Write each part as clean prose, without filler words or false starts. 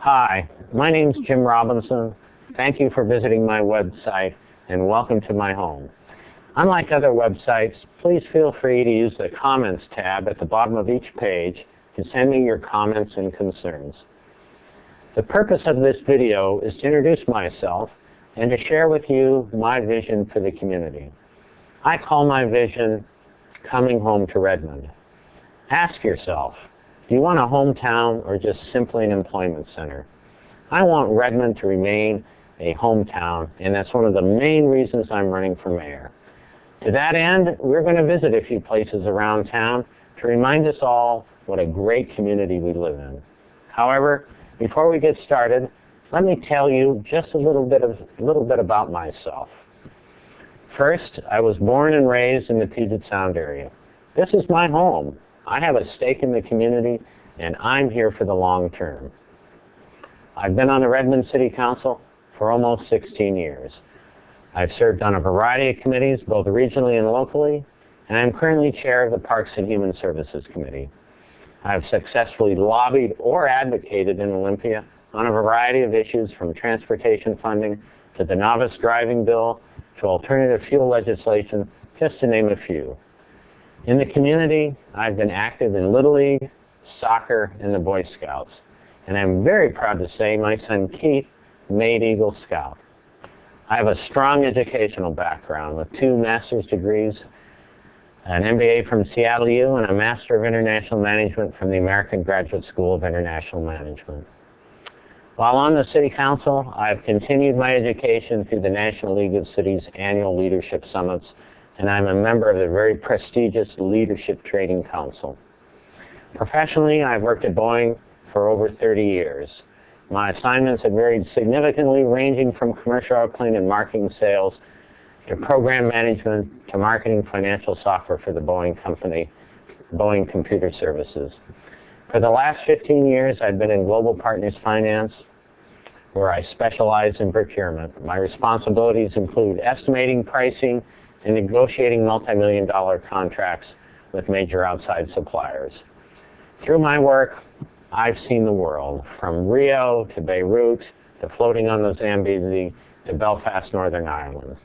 Hi, my name is Jim Robinson. Thank you for visiting my website and welcome to my home. Unlike other websites, please feel free to use the Comments tab at the bottom of each page to send me your comments and concerns. The purpose of this video is to introduce myself and to share with you my vision for the community. I call my vision coming home to Redmond. Ask yourself, do you want a hometown or just simply an employment center? I want Redmond to remain a hometown, and that's one of the main reasons I'm running for mayor. To that end, we're going to visit a few places around town to remind us all what a great community we live in. However, before we get started, let me tell you just a little bit about myself. First, I was born and raised in the Puget Sound area. This is my home. I have a stake in the community, and I'm here for the long term. I've been on the Redmond City Council for almost 16 years. I've served on a variety of committees, both regionally and locally, and I'm currently chair of the Parks and Human Services Committee. I've successfully lobbied or advocated in Olympia on a variety of issues, from transportation funding to the novice driving bill to alternative fuel legislation, just to name a few. In the community, I've been active in Little League, soccer, and the Boy Scouts. And I'm very proud to say my son Keith made Eagle Scout. I have a strong educational background with 2 master's degrees, an MBA from Seattle U, and a Master of International Management from the American Graduate School of International Management. While on the City Council, I've continued my education through the National League of Cities annual leadership summits, and I'm a member of the very prestigious Leadership Training Council. Professionally, I've worked at Boeing for over 30 years. My assignments have varied significantly, ranging from commercial airplane and marketing sales to program management to marketing financial software for the Boeing company, Boeing Computer Services. For the last 15 years, I've been in Global Partners Finance, where I specialize in procurement. My responsibilities include estimating, pricing, and negotiating multi-million-dollar contracts with major outside suppliers. Through my work, I've seen the world, from Rio to Beirut to floating on the Zambezi to Belfast, Northern Ireland.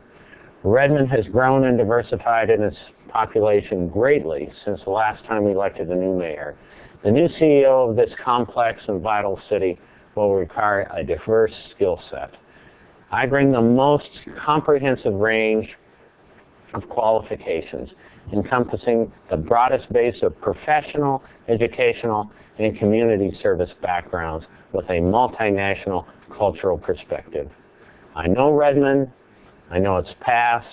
Redmond has grown and diversified in its population greatly since the last time we elected a new mayor. The new CEO of this complex and vital city will require a diverse skill set. I bring the most comprehensive range of qualifications, encompassing the broadest base of professional, educational, and community service backgrounds with a multinational cultural perspective. I know Redmond, I know its past,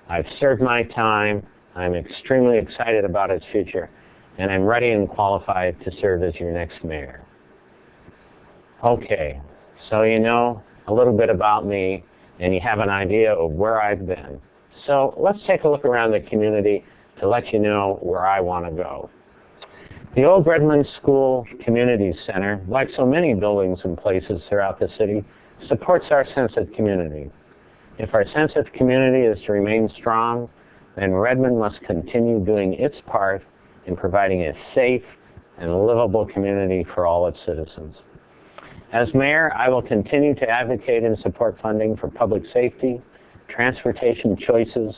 I've served my time, I'm extremely excited about its future, and I'm ready and qualified to serve as your next mayor. Okay, so you know a little bit about me, and you have an idea of where I've been. So let's take a look around the community to let you know where I want to go. The old Redmond School Community Center, like so many buildings and places throughout the city, supports our sense of community. If our sense of community is to remain strong, then Redmond must continue doing its part in providing a safe and livable community for all its citizens. As mayor, I will continue to advocate and support funding for public safety, transportation choices,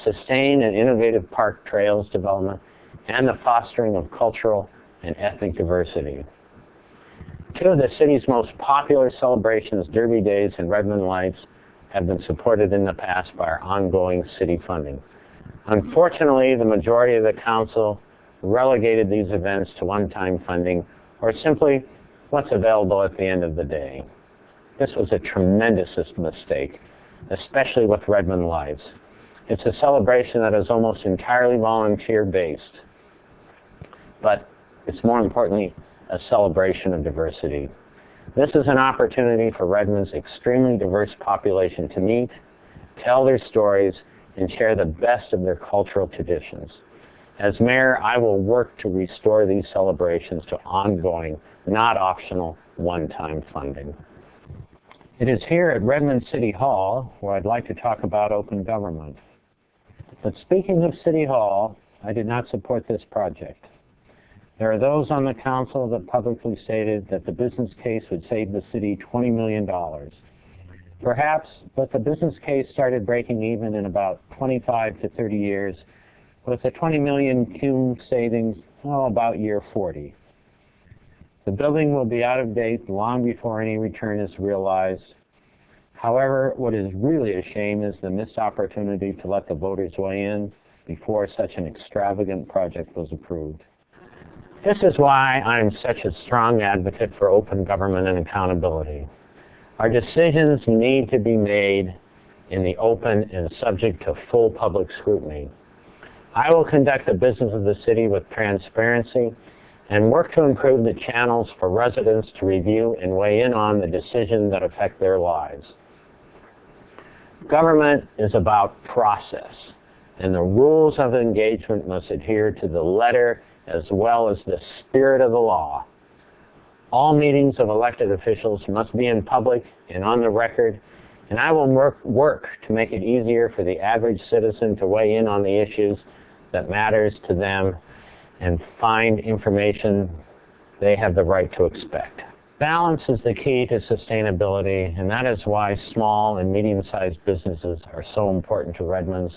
sustained and innovative park trails development, and the fostering of cultural and ethnic diversity. 2 of the city's most popular celebrations, Derby Days and Redmond Lights, have been supported in the past by our ongoing city funding. Unfortunately, the majority of the council relegated these events to one-time funding, or simply what's available at the end of the day. This was a tremendous mistake, especially with Redmond Lights. It's a celebration that is almost entirely volunteer-based, but it's more importantly a celebration of diversity. This is an opportunity for Redmond's extremely diverse population to meet, tell their stories, and share the best of their cultural traditions. As mayor, I will work to restore these celebrations to ongoing, not optional, one-time funding. It is here at Redmond City Hall where I'd like to talk about open government. But speaking of City Hall, I did not support this project. There are those on the council that publicly stated that the business case would save the city $20 million. Perhaps, but the business case started breaking even in about 25 to 30 years, with the $20 million cum savings, about year 40. The building will be out of date long before any return is realized. However, what is really a shame is the missed opportunity to let the voters weigh in before such an extravagant project was approved. This is why I'm such a strong advocate for open government and accountability. Our decisions need to be made in the open and subject to full public scrutiny. I will conduct the business of the city with transparency and work to improve the channels for residents to review and weigh in on the decisions that affect their lives. Government is about process, and the rules of engagement must adhere to the letter as well as the spirit of the law. All meetings of elected officials must be in public and on the record, and I will work to make it easier for the average citizen to weigh in on the issues that matters to them and find information they have the right to expect. Balance is the key to sustainability, and that is why small and medium-sized businesses are so important to Redmond's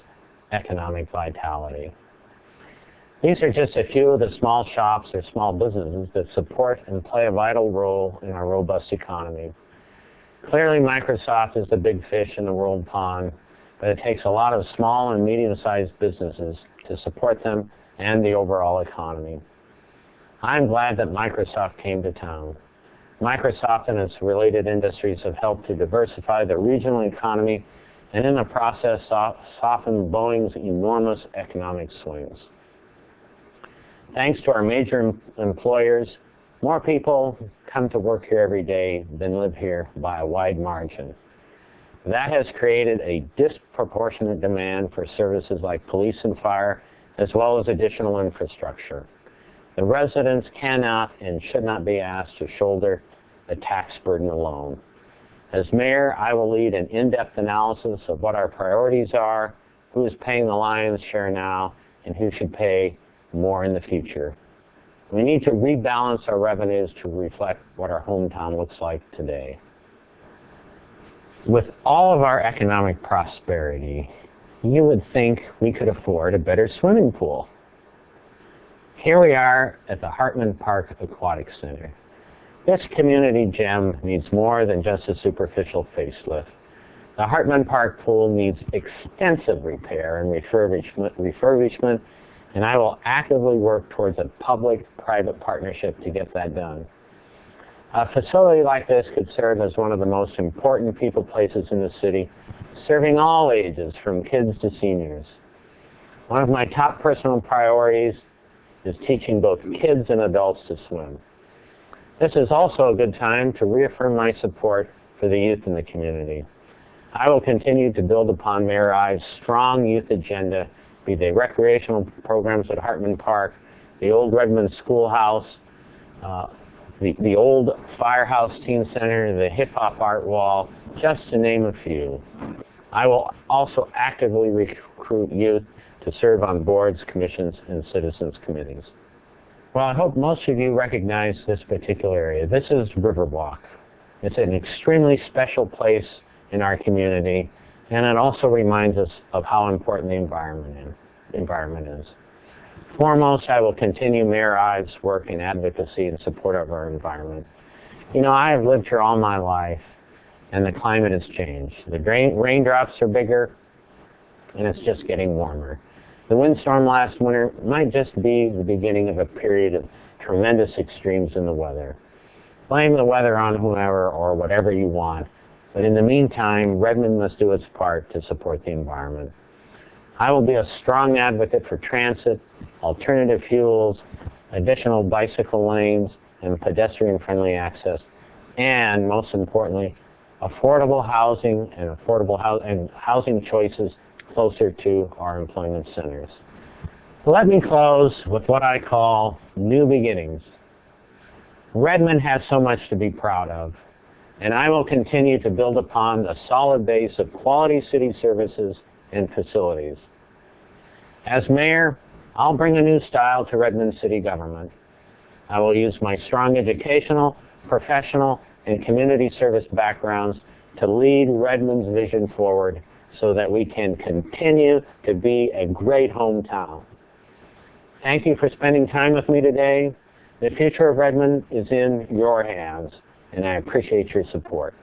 economic vitality. These are just a few of the small shops or small businesses that support and play a vital role in our robust economy. Clearly, Microsoft is the big fish in the world pond, but it takes a lot of small and medium-sized businesses to support them and the overall economy. I'm glad that Microsoft came to town. Microsoft and its related industries have helped to diversify the regional economy and in the process soften Boeing's enormous economic swings. Thanks to our major employers, more people come to work here every day than live here by a wide margin. That has created a disproportionate demand for services like police and fire, as well as additional infrastructure. The residents cannot and should not be asked to shoulder the tax burden alone. As mayor, I will lead an in-depth analysis of what our priorities are, who is paying the lion's share now, and who should pay more in the future. We need to rebalance our revenues to reflect what our hometown looks like today. With all of our economic prosperity, you would think we could afford a better swimming pool. Here we are at the Hartman Park Aquatic Center. This community gem needs more than just a superficial facelift. The Hartman Park pool needs extensive repair and refurbishment, and I will actively work towards a public-private partnership to get that done. A facility like this could serve as one of the most important people places in the city, serving all ages, from kids to seniors. One of my top personal priorities is teaching both kids and adults to swim. This is also a good time to reaffirm my support for the youth in the community. I will continue to build upon Mayor Ives' strong youth agenda, be they recreational programs at Hartman Park, the old Redmond Schoolhouse, the old Firehouse Teen Center, the Hip Hop Art Wall, just to name a few. I will also actively recruit youth to serve on boards, commissions, and citizens committees. Well, I hope most of you recognize this particular area. This is Riverwalk. It's an extremely special place in our community, and it also reminds us of how important the environment is. Foremost, I will continue Mayor Ives' work in advocacy in support of our environment. You know, I have lived here all my life, and the climate has changed. The raindrops are bigger, and it's just getting warmer. The windstorm last winter might just be the beginning of a period of tremendous extremes in the weather. Blame the weather on whoever or whatever you want, but in the meantime, Redmond must do its part to support the environment. I will be a strong advocate for transit, alternative fuels, additional bicycle lanes, and pedestrian-friendly access, and most importantly, affordable housing and housing choices closer to our employment centers. Let me close with what I call new beginnings. Redmond has so much to be proud of, and I will continue to build upon the solid base of quality city services and facilities. As mayor, I'll bring a new style to Redmond city government. I will use my strong educational, professional, and community service backgrounds to lead Redmond's vision forward so that we can continue to be a great hometown. Thank you for spending time with me today. The future of Redmond is in your hands, and I appreciate your support.